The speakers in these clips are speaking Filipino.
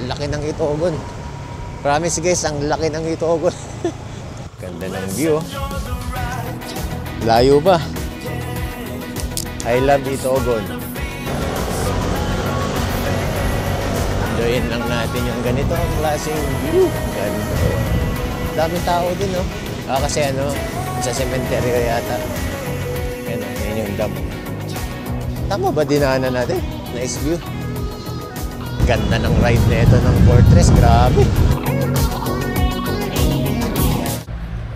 laki ng Itogon. Promise guys, ang laki ng Itogon. Ganda ng view. Layo pa. I love Itogon. Enjoyin lang natin yung ganito ang klaseng view. Ganito. Daming tao din, no? Kasi ano, sa cementerio yata. Yan, yan yung dam. Tama ba dinaanan natin? Nice view. Ganda ng ride na ito ng Fortress. Grabe.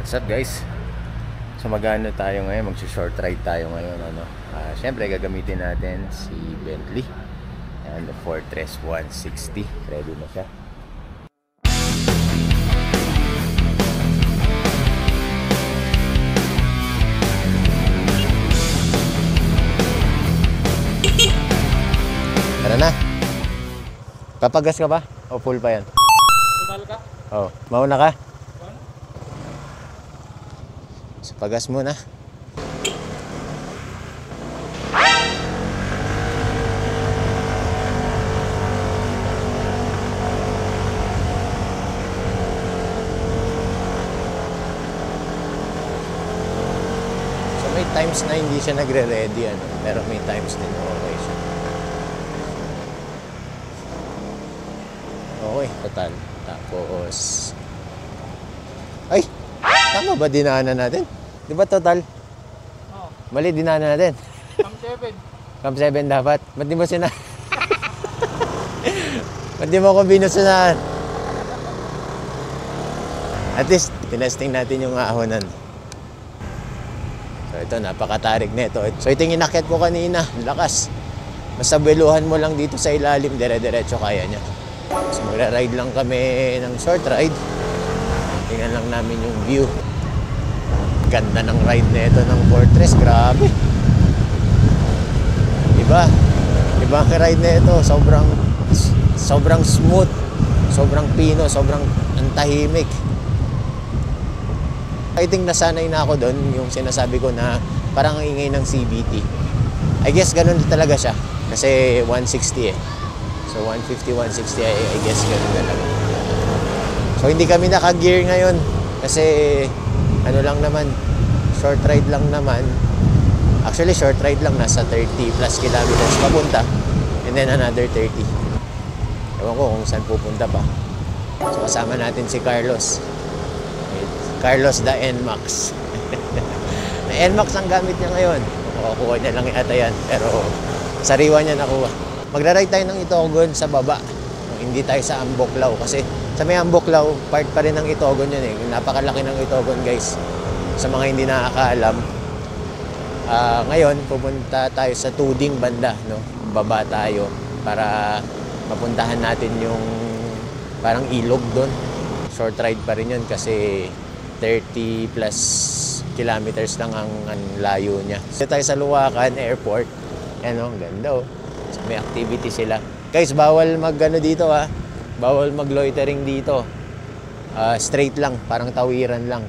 What's up guys? So magano tayo ngayon? Mag-short ride tayo ngayon. Siyempre gagamitin natin si Bentley. And the Fortress 160. Ready na siya. Tara na. Papagas ka ba? O full pa yan? Tumal ka? Oo. Mauna ka? So pagas muna. May times na hindi siya nagre-ready, pero may times din okay siya. Okay, total. Tapos... Ay! Tama ba dinaanan natin? Di ba total? Oo. Mali dinaanan natin. Cam 7. Cam 7 dapat. Ba't di mo Ba't di mo ko binusunahan? At least, tinesting natin yung ahonan. So ito, napakatarik na ito. So ito yung inakyat ko kanina, lakas. Basta beluhan mo lang dito sa ilalim, dire-diretso kaya niya. So magra-ride lang kami ng short ride. Tingnan lang namin yung view. Ganda ng ride na ito ng Fortress, grabe. Diba? Diba ang ride na ito? Sobrang smooth, sobrang pino, sobrang antahimik. I think nasanay na ako doon, yung sinasabi ko na parang ang ingay ng CVT. I guess ganun talaga siya. Kasi 160 eh. So 150, 160 I guess ganun talaga. So hindi kami naka-gear ngayon. Kasi ano lang naman, short ride lang naman. Actually short ride lang, nasa 30 plus kilometers papunta. And then another 30. Ewan ko kung saan pupunta pa. So kasama natin si Carlos. Carlos the NMAX. NMAX ang gamit niya ngayon. Makukuha niya lang yata yan. Pero sariwa niya nakuha. Magra-ride tayo ng Itogon sa baba. Hindi tayo sa Amboklaw. Kasi sa may Amboklaw, part pa rin ng Itogon yun eh. Napakalaki ng Itogon guys. Sa mga hindi nakakaalam. Ngayon, pupunta tayo sa Tuding banda. No? Baba tayo para mapuntahan natin yung parang ilog doon. Short ride pa rin yun kasi 30 plus kilometers lang ang layo niya. So tayo sa Luwakan Airport. Ano, ang ganda oh. So, may activity sila. Guys, bawal mag-ano dito ha. Bawal mag-loitering dito. Straight lang, parang tawiran lang.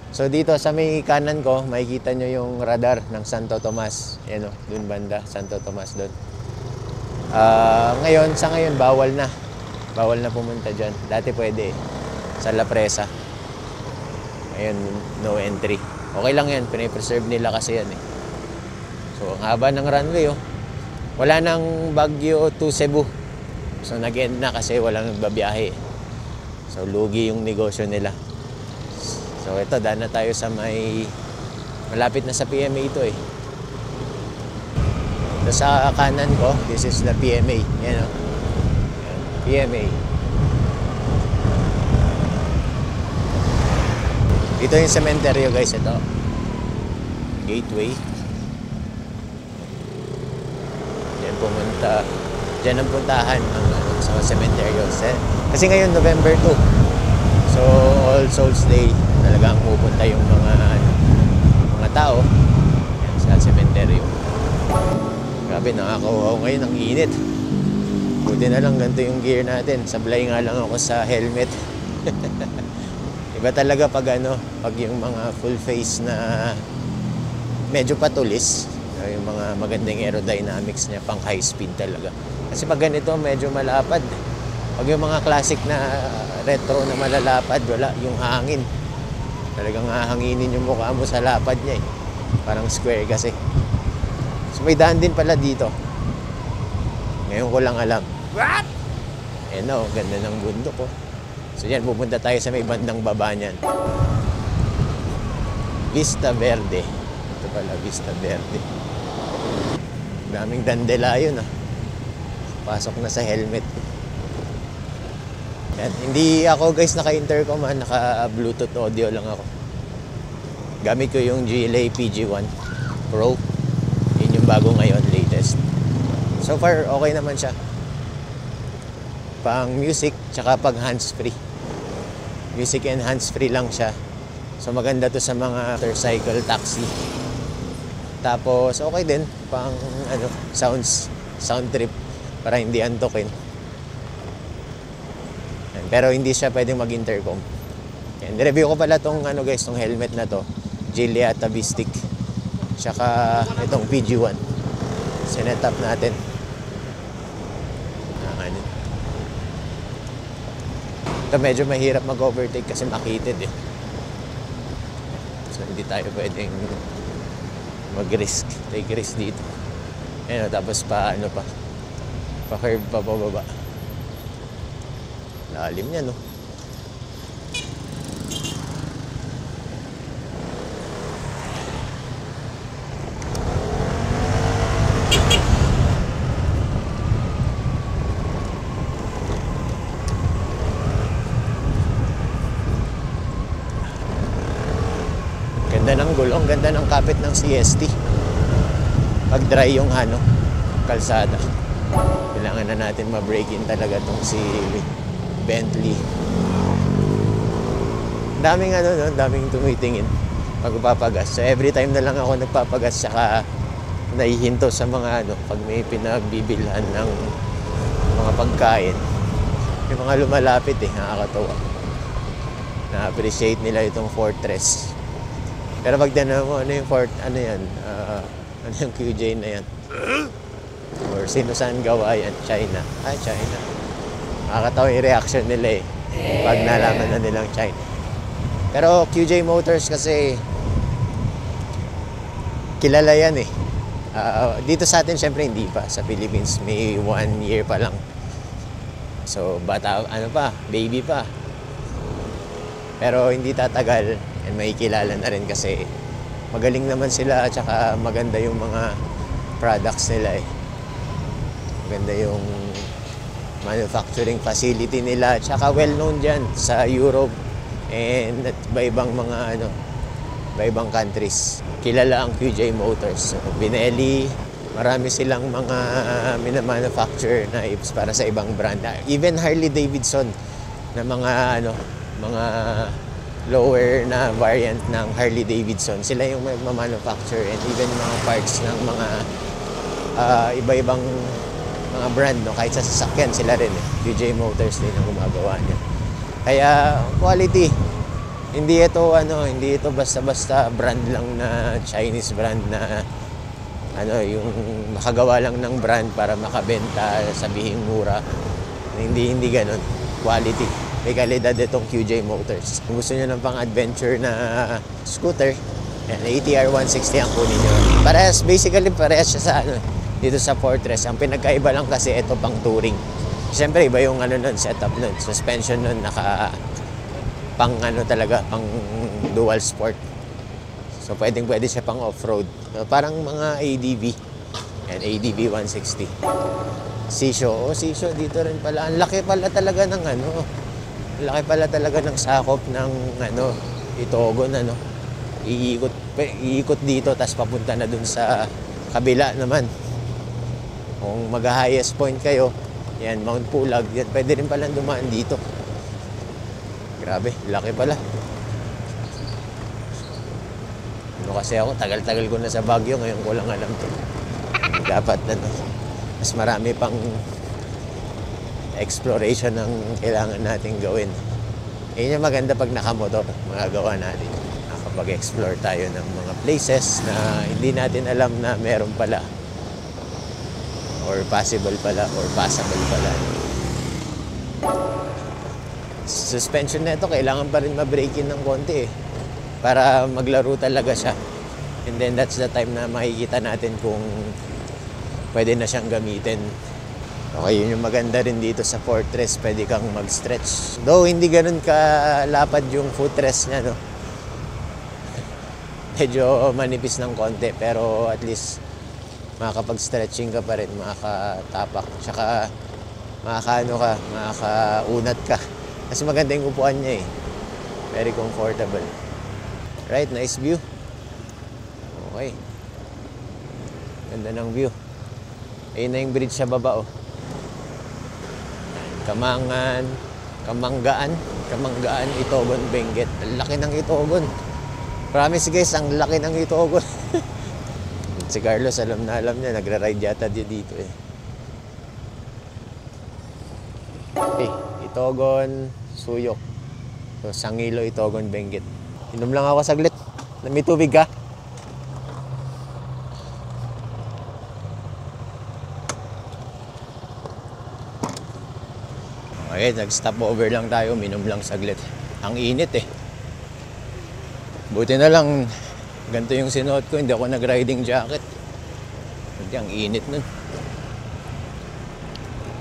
So dito sa may kanan ko, makikita nyo yung radar ng Santo Tomas. Yan oh, dun banda, Santo Tomas dun. Sa ngayon, bawal na. Bawal na pumunta dyan. Dati pwede sa La Presa. Ayun, no entry. Okay lang yan, pinipreserve nila kasi yan eh. So, ang haba ng runway oh. Wala nang Baguio to Cebu. So, nag-end na kasi walang nagbabiyahe. So, lugi yung negosyo nila. So, ito, daan na tayo sa may... Malapit na sa PMA ito eh. Ito sa kanan ko, this is the PMA. Yan oh. PMA. Ito yung cementerio guys, ito. Gateway. Diyan pumunta. Diyan ang puntahan sa cementerio. Kasi ngayon November 2. So All Souls Day talagang pupunta yung mga tao sa cementerio. Grabe, nakakawaw ngayon, ang init. Buti na lang ganito yung gear natin. Sablay nga lang ako sa helmet. Iba talaga pag yung mga full face na medyo patulis, yung mga magandang aerodynamics niya, pang high speed talaga. Kasi pag ganito medyo malapad, Pag yung mga classic na retro na malalapad, wala yung hangin. Talagang hahanginin yung mukha mo sa lapad niya eh. Parang square kasi. So may daan din pala dito. Ngayon ko lang alam. What? Eh no, ganda ng bundok oh. So yan, pupunta tayo sa may bandang baba niyan. Vista Verde. Ito pala, Vista Verde. Daming dandelion ah. Pasok na sa helmet. Yan. Hindi ako guys naka-intercom ah. Naka-Bluetooth audio lang ako. Gamit ko yung GLA PG1 Pro. Yun yung bago ngayon, latest. So far, okay naman siya. Pang music, tsaka pag hands-free. Music and hands-free lang siya. So maganda to sa mga motorcycle taxi. Tapos okay din pang sound trip para hindi antokin. Pero hindi siya pwedeng mag-intercom. And review ko pala tong guys, tong helmet na to, Gilea Tavistic. Tsaka itong PG1. Sinet up natin. Ito medyo mahirap mag-overtake kasi makitid eh. So hindi tayo pwedeng mag-risk. Take risk dito. Ayun, tapos pa-curve pa pababa. Lalim niya no. Ganda ng gulong, ganda ng kapit ng CST. Pag dry yung kalsada. Kailangan na natin ma-break in talaga tong si Bentley. Daming daming tumitingin pag papagas. So every time na lang ako nagpapagas saka naihinto sa mga pag may pinagbibilhan ng mga pagkain. Yung mga lumalapit nakakatawa. Na-appreciate nila itong Fortress. Pero pag tanong mo, ano yung ano yung QJ na yan? Or sino saan gawa yan? China. China. Makakatawa yung reaction nila pag nalaman na nilang China. Pero QJ Motors kasi kilala yan dito sa atin syempre hindi pa. Sa Philippines may 1 year pa lang. So bata, baby pa. Pero hindi tatagal and may kilala na rin kasi magaling naman sila at saka maganda yung mga products nila Maganda yung manufacturing facility nila at saka well known dyan sa Europe and iba-ibang mga iba-ibang countries. Kilala ang QJ Motors. So, Binelli, marami silang mga minamanufacture na para sa ibang brand. Even Harley Davidson na mga mga lower na variant ng Harley Davidson. Sila yung magmamanufacture and even mga parts ng mga iba-ibang mga brand, kahit sa sasakyan sila rin QJ Motors din ang gumagawa niya. Kaya quality. Hindi ito basta-basta brand lang na Chinese brand na yung makagawa lang ng brand para makabenta, sabihing mura. Hindi ganun. Quality. May kalidad itong QJ Motors. Kung gusto nyo ng pang-adventure na scooter, ATR 160 ang kunin nyo. Basically parehas siya sa dito sa Fortress. Ang pinagkaiba lang kasi ito pang touring. Siyempre iba yung setup nun. Suspension nun pang dual sport. So pwede siya pang off-road. So, parang mga ADV. ADV 160. Sisyo. Sisyo dito rin pala. Ang laki pala talaga ng laki pala talaga ng sakop ng Itogon iikot dito tapos papunta na dun sa kabila naman. Kung mag-highest point kayo, yan Mount Pulag, yan pwede rin pala dumaan dito. Grabe, laki pala. Kasi ako tagal-tagal ko na sa Baguio, ngayon ko lang alam to. Dapat mas marami pang exploration ang kailangan natin gawin. Yun yung maganda pag nakamotor, magagawa natin. Nakapag-explore tayo ng mga places na hindi natin alam na meron pala. Or possible pala, or passable pala. suspension na ito, kailangan pa rin ma-brake in ng konti eh. Para maglaro talaga siya. And then that's the time na makikita natin kung pwede na siyang gamitin. Okay, yun yung maganda rin dito sa Fortress. Pwede kang mag-stretch. Though hindi ganun kalapad yung footrest niya, no? Medyo manipis ng konti. Pero at least makakapag-stretching ka pa rin. Makakatapak. Tsaka makakaunat ka. Kasi maganda yung upuan niya eh. Very comfortable. Right, nice view. Okay. Ganda ng view. Ayun na yung bridge sa baba, oh. Kamanggaan, Itogon, Benguet. Ang laki ng Itogon. Promise guys, ang laki ng Itogon. Si Carlos, alam na alam niya. Nagra-ride yata dito eh. Okay, Itogon, Suyok. So, Sangilo, Itogon, Benguet. Inom lang ako saglit. May tubig ka? Okay, nag-stop over lang tayo. Minom lang saglit. Ang init eh. Buti na lang ganito yung sinuot ko. Hindi ako nag-riding jacket. Hindi, ang init nun.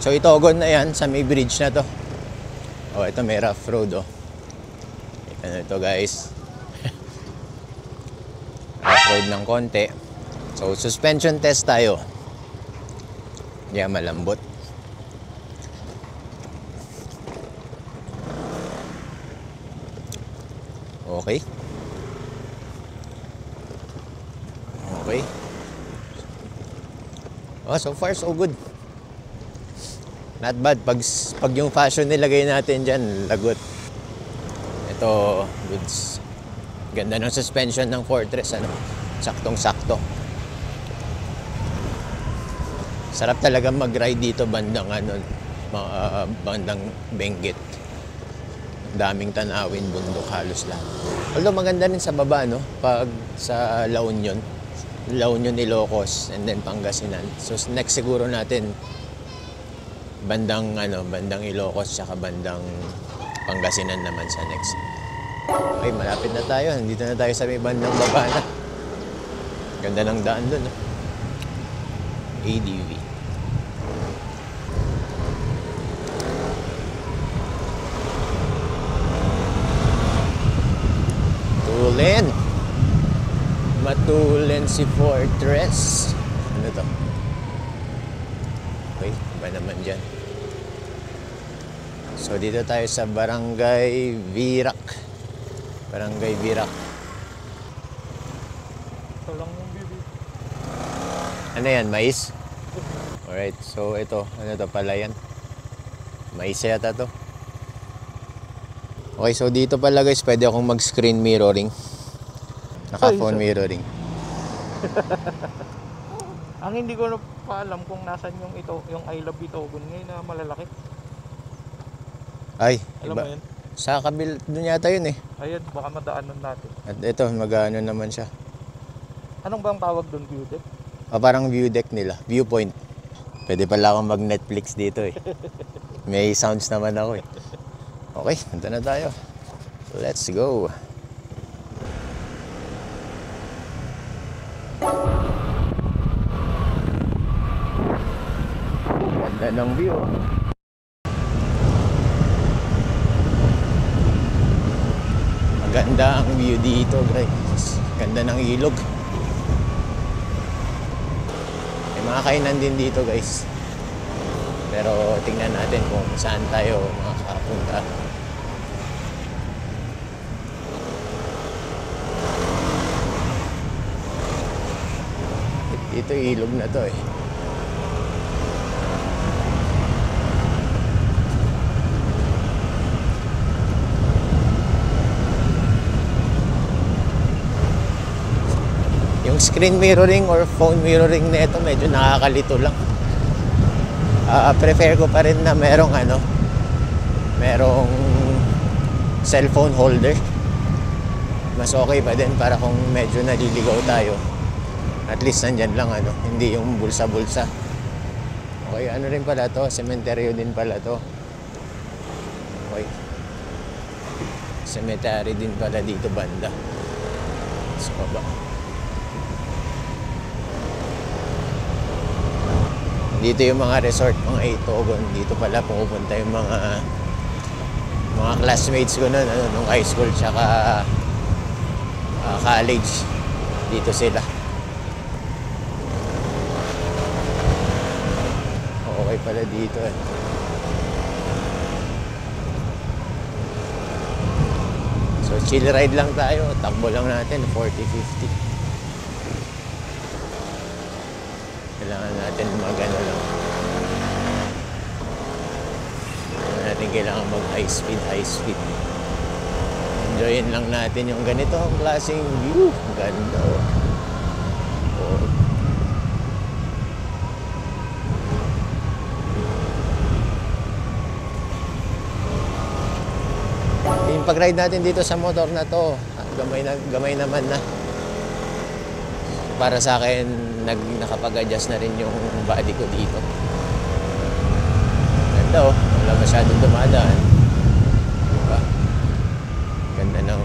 So, Itogon na yan. Sa may bridge na to. Oh, ito may rough road oh. Ano ito guys. Rough road ng konti. So, suspension test tayo. Yeah, malambot. Okay. Okay. Oh, so far so good. Not bad. Pag yung fashion nilagay natin dyan, lagot. Ito, goods. Ganda ng suspension ng Fortress, ano? Saktong-sakto. Sarap talaga mag-ride dito bandang, bandang Benguet. Daming tanawin, bundok, halos lahat. Although maganda rin sa baba, no? Pag sa La Union, Ilocos, and then Pangasinan. So next siguro natin bandang Ilocos tsaka bandang Pangasinan naman sa next. Okay, malapit na tayo. Nandito na tayo sa may bandang baba na. Ganda ng daan doon, no? ADV. Matulen si Fortress. Ano to? Okay, iba naman dyan. So dito tayo sa Barangay Virac. Barangay Virac. Ito lang yung bibi. Ano yan, mais? Alright, so ito, ano to pala yan? Mais yata to. Okay, so dito pala guys, pwede akong mag-screen mirroring. Naka-phone mirroring. Ang hindi ko na pa alam kung nasan yung I Love Itogon ngayon na malalaki. Ay, Alam iba. mo yun? Sa kabil, doon yata yun eh. Ayun, baka madaanan natin. At ito, mag-ano naman siya. Anong bang tawag doon, view deck? Parang view deck nila, viewpoint. Pwede pala akong mag-Netflix dito eh. May sounds naman ako eh. Okay, punta na tayo. Let's go. Ganda ng view. Maganda ang view dito, guys. Ganda ng ilog. May mga kainan din dito, guys. Pero tingnan natin kung saan tayo makakapunta. Ito ilog na to eh. Yung screen mirroring or phone mirroring na ito medyo nakakalito lang. Prefer ko pa rin na merong cellphone holder. Mas okay pa din para kung medyo naliligaw tayo. At least nandyan lang hindi yung bulsa-bulsa. Okay, ano rin pala to, sementeryo din pala to. Okay. cemetery din pala dito banda. Sa baba. Dito yung mga resort, mga Itogon. Dito pala pupunta yung mga classmates ko noon, nung high school tsaka college. Dito sila. Okay pala dito eh. So chill ride lang tayo. Takbo lang natin 40-50. Kailangan natin mag-ano lang. Kailangan mag high speed. Enjoyin lang natin yung ganito ang klaseng view. Ganda oh. Yung pag-ride natin dito sa motor na to, gamay naman na. Para sa akin, nakapag-adjust na rin yung body ko dito. Ganda oh, wala masyadong dumadaan. Diba? Ganda ng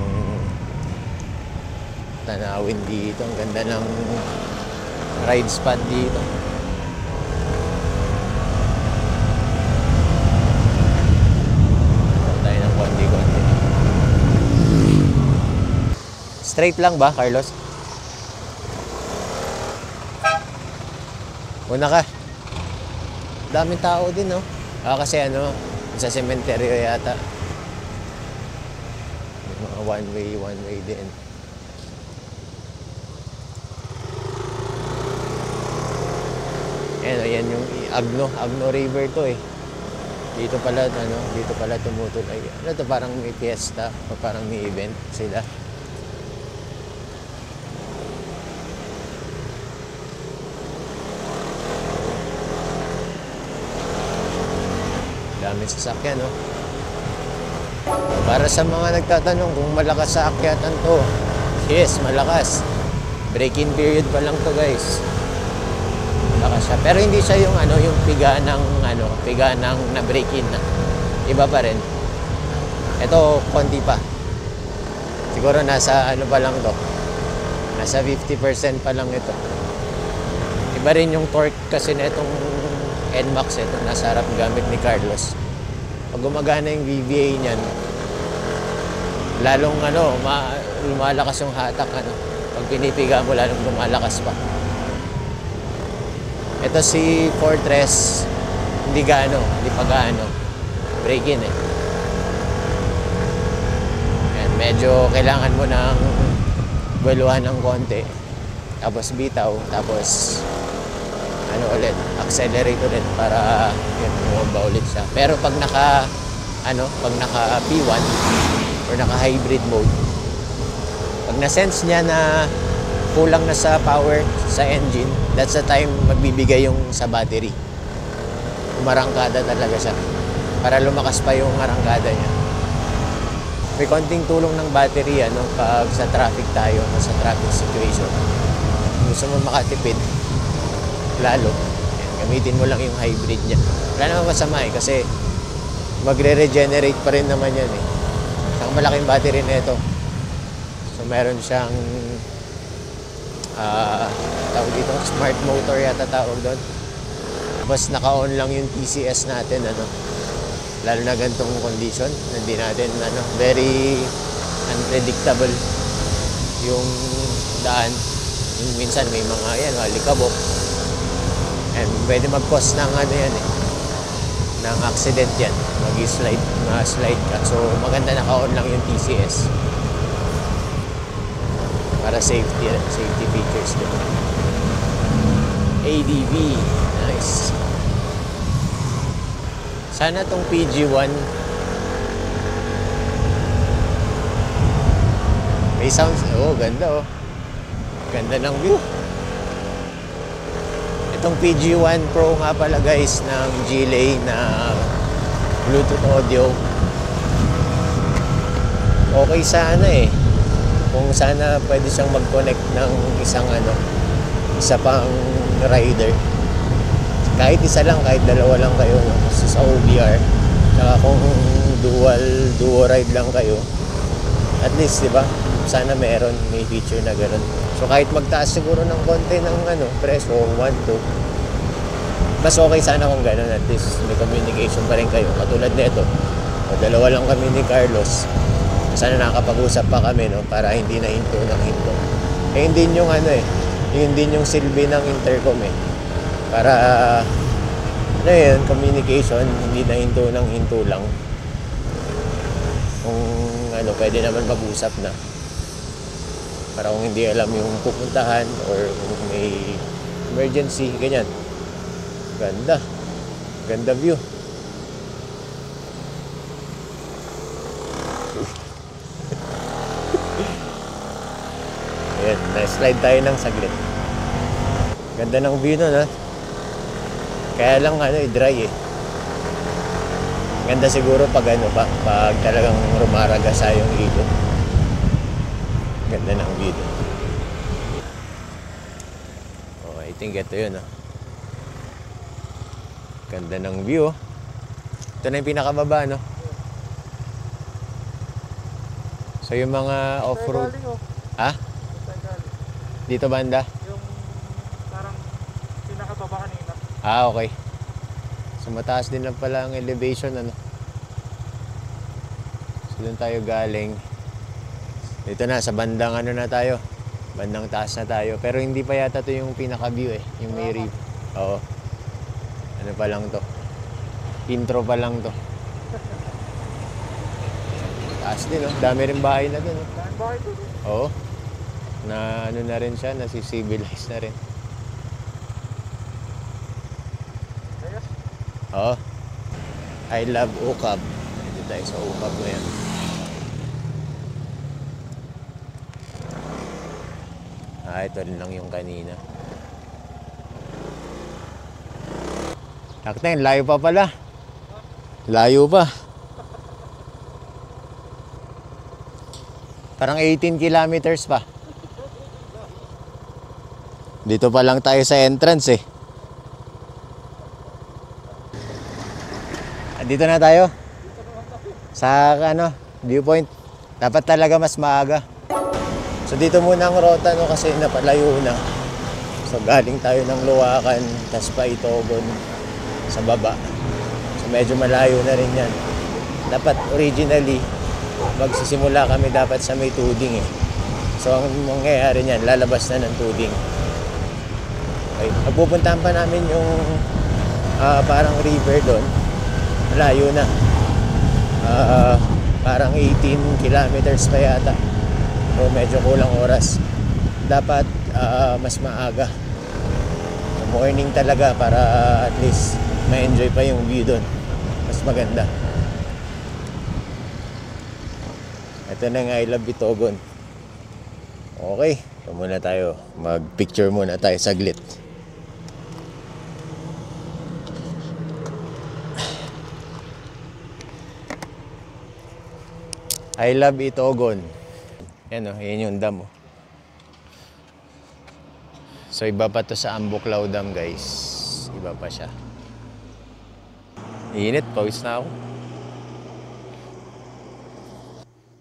tanawin dito. Ang ganda ng ride spot dito. Tayo ng konti-konti. Straight lang ba, Carlos? Una ka. Daming tao din, no? Kasi sa cemetery yata. Mga one way din. Ayan yung Agno River to eh. Dito pala tumutuloy. Ano to, parang may fiesta o parang may event sila. Daming sasakyan, no? Para sa mga nagtatanong kung malakas sa akyatan to, yes, malakas. Break-in period pa lang to, guys. Malakas siya. Pero hindi siya yung yung piga ng na break-in na. Iba pa rin. Ito, konti pa. Siguro nasa pa lang to. Nasa 50% pa lang ito. Iba rin yung torque kasi na itong NMAX, ito nasa harap gamit ni Carlos. Pag gumagana yung VVA niyan, lalong lumalakas yung hatak Pag pinipiga mo, lalong lumalakas pa. Ito si Fortress, hindi pa gaano. Break-in eh. Ayan, medyo kailangan mo ng baluhan ng konti. Tapos bitaw, tapos ulit, accelerate ulit para bumaba ulit siya. Pero pag naka P1 or naka hybrid mode, pag na-sense niya na kulang na sa power sa engine, that's the time magbibigay yung sa battery. Umarangkada talaga siya para lumakas pa yung arangkada niya. May konting tulong ng battery pag sa traffic tayo, sa traffic situation. Gusto mo makatipid lalo, gamitin mo lang yung hybrid niya. Wala naman masama kasi magre-regenerate pa rin naman yan eh. Saka malaking battery na ito. So meron siyang tawag dito, smart motor yata tawag doon. Tapos naka-on lang yung TCS natin lalo na ganitong condition, hindi natin very unpredictable yung daan. Minsan may mga halikabok. And pwede mag-cause ng ng accident yan. Mag-slide ka. So maganda naka-on lang yung TCS. Para safety features din. ADV. Nice. Sana tong PG1 may sounds. Ganda oh. Ganda ng view. Itong PG1 Pro nga pala guys ng Geely na Bluetooth audio. Okay sana eh. Kung sana pwede siyang mag-connect ng isa pang rider. Kahit isa lang, kahit dalawa lang kayo sa OBR. Saka kung dual ride lang kayo, At least, di ba? Sana may feature na gano'n. So kahit magtaas siguro ng konti ng presyo, 1, 2, mas okay sana kung gano'n. At least may communication pa rin kayo. Katulad nito, dalawa lang kami ni Carlos. Sana nakakapag-usap pa kami, no? Para hindi na hinto ng hinto. Eh, yun din yung yun din yung silbi ng intercom eh. Para, yun, communication, hindi na hinto ng hinto lang. Kung pwede naman mag-usap na. Para kung hindi alam yung pupuntahan or kung may emergency, ganyan. Ganda. Ganda view. Ayan, na-slide tayo ng saglit. Ganda ng view nun, ha? Kaya lang, dry eh. Ganda siguro pag pag talagang rumaragasa yung ilog. Ganda ng view dun. Oh, I think ito yun, ha? Ganda ng view, oh. Ito na yung pinakababa, no? So yung mga off-road... Ha? Dito banda? Yung parang pinakababa kanina. Ah, okay. So mataas din lang pala ang elevation, So doon tayo galing. Dito na, sa bandang na tayo. Bandang taas na tayo. Pero hindi pa yata to yung pinaka-view eh. Yung may rib. Oo. Ano pa lang to? Intro pa lang to. Taas din, oh. Dami rin bahay na dun, oh. Dahil bahay doon. Oo. Na na rin siya, nasi-civilize na rin. Ayos. Oo. I love Ukab. Dito tayo sa Ukab ngayon. Ito rin lang yung kanina. Takten, layo pa pala. Layo pa. Parang 18 kilometers pa. Dito pa lang tayo sa entrance eh. Dito na tayo. Sa viewpoint. Dapat talaga mas maaga. So dito muna ang rota kasi napalayo na. So galing tayo ng Luwakan, tas pa Itogon sa baba. So medyo malayo na rin yan. Dapat originally, magsisimula kami dapat sa may Tuding eh. So ang mangyayari niyan, lalabas na ng Tuding. Okay. Pagpupuntahan pa namin yung parang river doon. Malayo na. Parang 18 kilometers pa yata. O medyo kulang oras. Dapat mas maaga. So, morning talaga para at least ma-enjoy pa yung view doon. Mas maganda. Ito na yung I Love Itogon. Okay. So muna tayo. Mag-picture muna tayo saglit. I Love Itogon. Yan o, yan yung dam o. So iba pa to sa Ambuklaw Dam guys. Iba pa siya. Init, pawis na ako.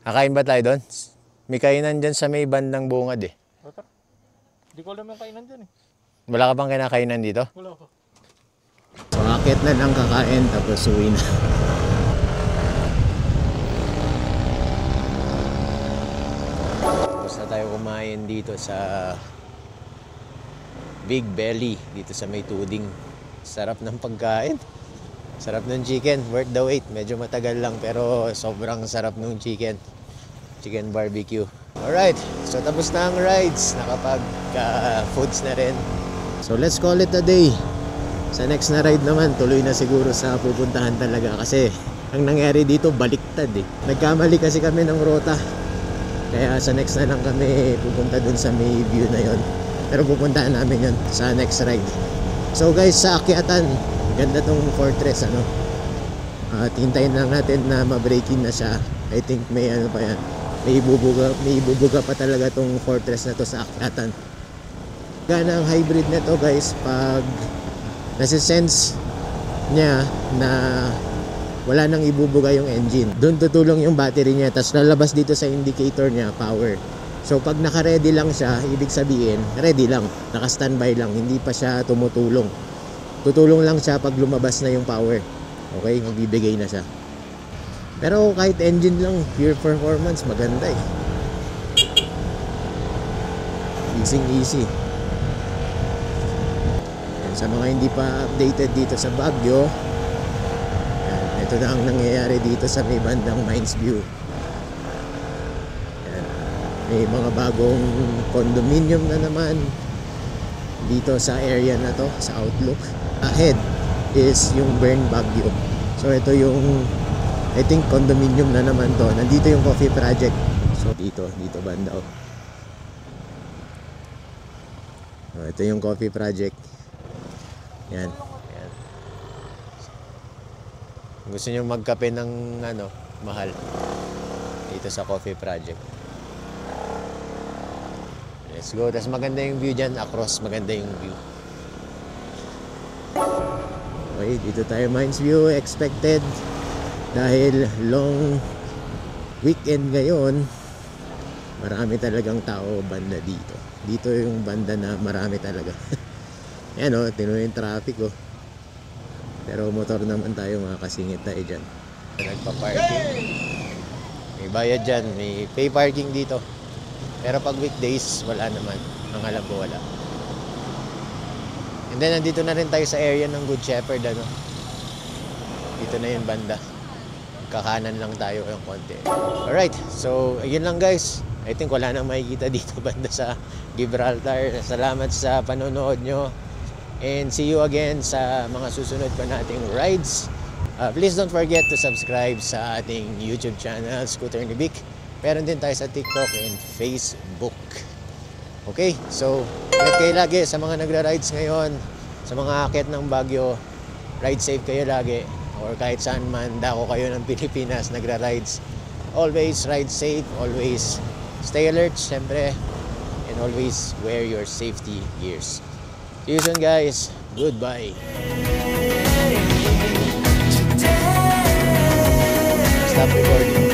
Kakain ba tayo doon? May kainan dyan sa may bandang bungad eh. Hindi ko alam yung kainan dyan eh. Wala ka bang kinakainan dito? Wala ko. So akit na lang kakain tapos uwi na. Tapos na tayo kumain dito sa Big Belly dito sa may Tuding. Sarap ng pagkain. Sarap ng chicken, worth the wait. Medyo matagal lang pero sobrang sarap ng chicken. Chicken barbecue. Alright, so tapos na ang rides. Nakapag-foods na rin. So let's call it a day. Sa next na ride naman, tuloy na siguro sa pupuntahan talaga. Kasi ang nangyari dito, baliktad eh. Nagkamali kasi kami ng rota. Kaya sa next na lang kami pupunta dun sa may view na yon. Pero pupuntahan namin yun sa next ride. So guys, sa akyatan, ganda tong fortress at hintayin lang natin na ma-break-in na siya. I think may pa yan, may ibubuga pa talaga tong fortress na to sa akyatan. Gana ang hybrid na to guys, pag nasi-sense niya na wala nang ibubuga yung engine. Doon tutulong yung battery niya, tapos lalabas dito sa indicator niya, power. So pag naka-ready lang siya, ibig sabihin, ready lang, naka-standby lang, hindi pa siya tumutulong. Tutulong lang siya pag lumabas na yung power. Okay, magbibigay na siya. Pero kahit engine lang, pure performance, maganda eh. Easy. Yan, sa mga hindi pa updated dito sa Baguio, yan, ito na ang nangyayari dito sa may bandang Mines View. Yan, may mga bagong condominium na naman dito sa area na to, sa Outlook. Ahead is yung Burn Baguio. So ito yung, I think condominium na naman to. Nandito yung coffee project. So dito banda oh. Oh, ito yung coffee project. Yan. Yan. Gusto nyo magkape ng ano, mahal dito sa coffee project. Let's go. Tapos maganda yung view dyan. Across maganda yung view. Okay, dito tayo Mines View. Expected dahil long weekend ngayon, marami talagang tao banda dito. Dito yung banda na marami talaga. Yan o, tinuloy yung traffic o. Pero motor naman tayo, makakasingit tayo dyan. Nagpa-parking. May bayad dyan, may pay parking dito. Pero pag weekdays, wala naman. Ang alam ko wala. And then nandito na rin tayo sa area ng Good Shepherd ano. Dito na yung banda. Kakanan lang tayo yung konti. Alright, so ayun lang guys. I think wala nang makikita dito banda sa Gibraltar. Salamat sa panonood nyo. And see you again sa mga susunod pa nating rides. Please don't forget to subscribe sa ating YouTube channel, Scooter ni Vic. Meron din tayo sa TikTok and Facebook. Okay, so ingat kayo lagi sa mga nagra-rides ngayon. Sa mga akit ng Baguio, ride safe kayo lagi. Or kahit saan man dako kayo ng Pilipinas nagra-rides. Always ride safe, always stay alert, syempre. And always wear your safety gears. See you soon guys. Goodbye. Stop recording.